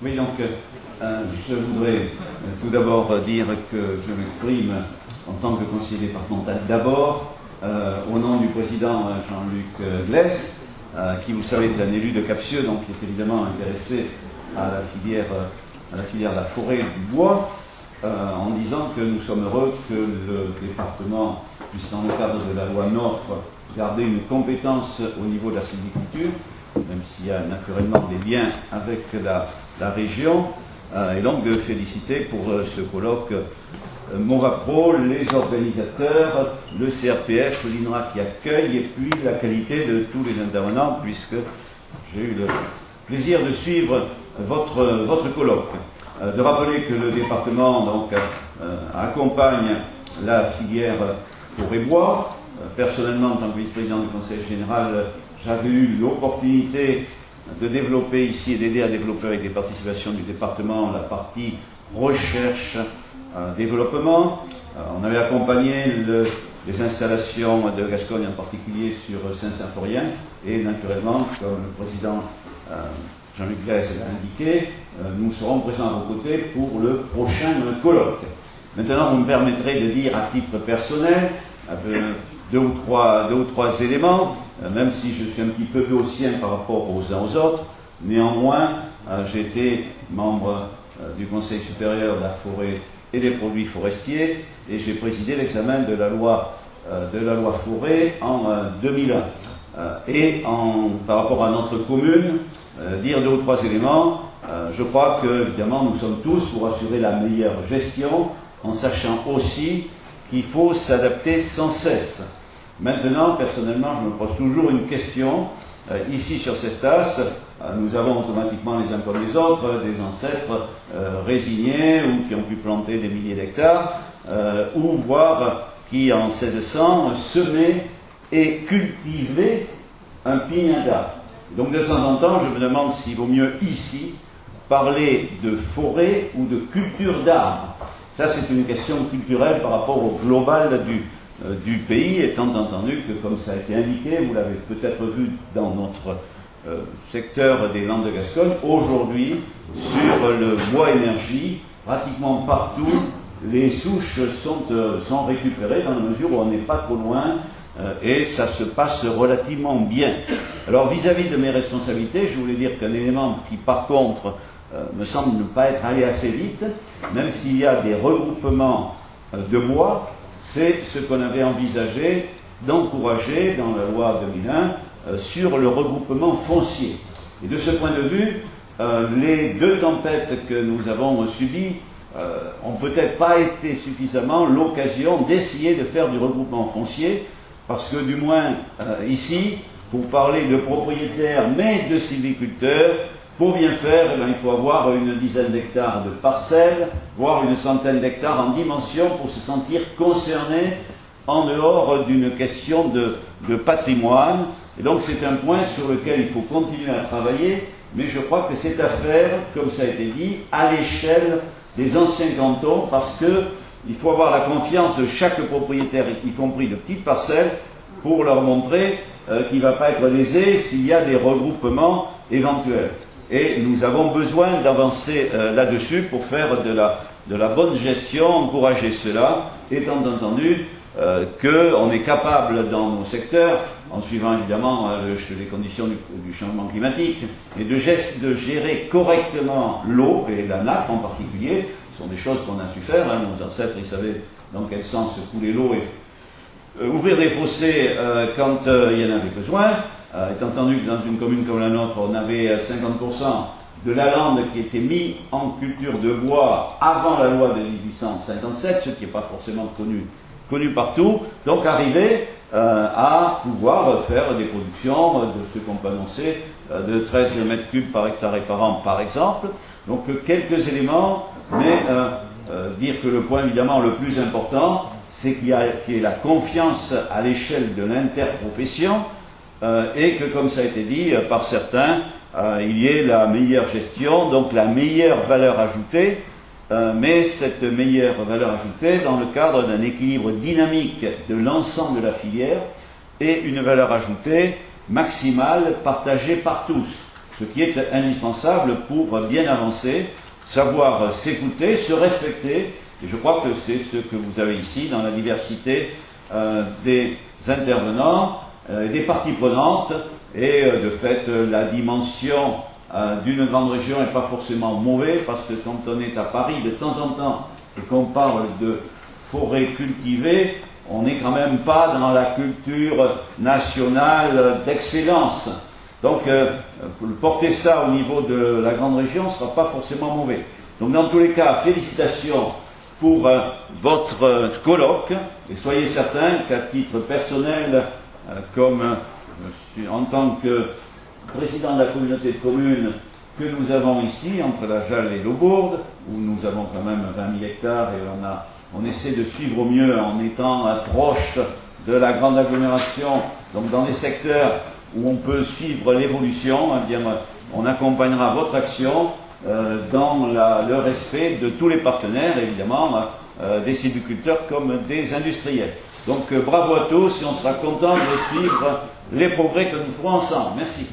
Oui, donc je voudrais tout d'abord dire que je m'exprime en tant que conseiller départemental d'abord au nom du président Jean-Luc Glès, qui, vous savez, est un élu de Capcieux, donc qui est évidemment intéressé à la filière de la forêt et du bois, en disant que nous sommes heureux que le département puisse, dans le cadre de la loi NOTRe, garder une compétence au niveau de la sylviculture, même s'il y a naturellement des liens avec la région, et donc de féliciter pour ce colloque Movapro, les organisateurs, le CRPF, l'INRA qui accueille, et puis la qualité de tous les intervenants, puisque j'ai eu le plaisir de suivre votre colloque. De rappeler que le département donc, accompagne la filière forêt-bois. Personnellement, en tant que vice-président du Conseil général, j'avais eu l'opportunité de développer ici et d'aider à développer avec les participations du département la partie recherche, développement. On avait accompagné les installations de Gascogne, en particulier sur Saint-Symphorien, et naturellement, comme le président Jean-Luc Glès l'a indiqué, nous serons présents à vos côtés pour le prochain colloque. Maintenant, vous me permettrez de dire à titre personnel deux ou trois éléments, même si je suis un petit peu gaussien par rapport aux uns aux autres. Néanmoins, j'ai été membre du Conseil supérieur de la forêt et des produits forestiers, et j'ai présidé l'examen de la loi forêt en 2001. Par rapport à notre commune, dire deux ou trois éléments. Je crois que, évidemment, nous sommes tous pour assurer la meilleure gestion, en sachant aussi qu'il faut s'adapter sans cesse. Maintenant, personnellement, je me pose toujours une question. Ici, sur Cestas, nous avons automatiquement les uns comme les autres des ancêtres résignés ou qui ont pu planter des milliers d'hectares, ou voire qui, en 1600, semaient et cultivaient un pignon d'arbre. Donc, de temps en temps, je me demande s'il vaut mieux ici parler de forêt ou de culture d'arbres. Ça, c'est une question culturelle par rapport au global du pays, étant entendu que, comme ça a été indiqué, vous l'avez peut-être vu dans notre secteur des Landes de Gascogne, aujourd'hui, sur le bois énergie, pratiquement partout, les souches sont récupérées dans la mesure où on n'est pas trop loin, et ça se passe relativement bien. Alors, vis-à-vis de mes responsabilités, je voulais dire qu'un élément qui, par contre, me semble ne pas être allé assez vite, même s'il y a des regroupements de bois, c'est ce qu'on avait envisagé d'encourager dans la loi 2001 sur le regroupement foncier. Et de ce point de vue, les deux tempêtes que nous avons subies ont peut-être pas été suffisamment l'occasion d'essayer de faire du regroupement foncier, parce que du moins ici, pour parler de propriétaires, mais de sylviculteurs, pour bien faire, il faut avoir une dizaine d'hectares de parcelles, voire une centaine d'hectares en dimension pour se sentir concerné en dehors d'une question de patrimoine. Et donc c'est un point sur lequel il faut continuer à travailler, mais je crois que c'est à faire, comme ça a été dit, à l'échelle des anciens cantons, parce qu'il faut avoir la confiance de chaque propriétaire, y compris de petites parcelles, pour leur montrer qu'il ne va pas être lésé s'il y a des regroupements éventuels. Et nous avons besoin d'avancer là-dessus pour faire de la bonne gestion, encourager cela, étant entendu qu'on est capable dans nos secteurs, en suivant évidemment les conditions du changement climatique, et de gérer correctement l'eau, et la nappe en particulier. Ce sont des choses qu'on a su faire. Nos ancêtres, ils savaient dans quel sens couler l'eau et ouvrir des fossés quand il y en avait besoin. Étant entendu que dans une commune comme la nôtre, on avait 50% de la lande qui était mis en culture de bois avant la loi de 1857, ce qui n'est pas forcément connu partout. Donc arriver à pouvoir faire des productions de ce qu'on peut annoncer de 13 mètres cubes par hectare et par an, par exemple. Donc quelques éléments, mais dire que le point évidemment le plus important, c'est qu'il y ait la confiance à l'échelle de l'interprofession, et que, comme ça a été dit par certains, il y ait la meilleure gestion, donc la meilleure valeur ajoutée, mais cette meilleure valeur ajoutée dans le cadre d'un équilibre dynamique de l'ensemble de la filière et une valeur ajoutée maximale partagée par tous. ce qui est indispensable pour bien avancer, savoir s'écouter, se respecter, et je crois que c'est ce que vous avez ici dans la diversité des intervenants, des parties prenantes, et de fait la dimension d'une grande région n'est pas forcément mauvaise, parce que quand on est à Paris de temps en temps et qu'on parle de forêt cultivée, on n'est quand même pas dans la culture nationale d'excellence. Donc porter ça au niveau de la grande région ne sera pas forcément mauvais. Donc dans tous les cas, félicitations pour votre colloque, et soyez certains qu'à titre personnel, en tant que président de la communauté de communes que nous avons ici, entre la Jalle et l'Aubourde, où nous avons quand même 20 000 hectares et on essaie de suivre au mieux en étant proche de la grande agglomération, donc dans les secteurs où on peut suivre l'évolution, eh bien, on accompagnera votre action dans le respect de tous les partenaires, évidemment, des sylviculteurs comme des industriels. Donc bravo à tous et on sera content de suivre les progrès que nous ferons ensemble. Merci.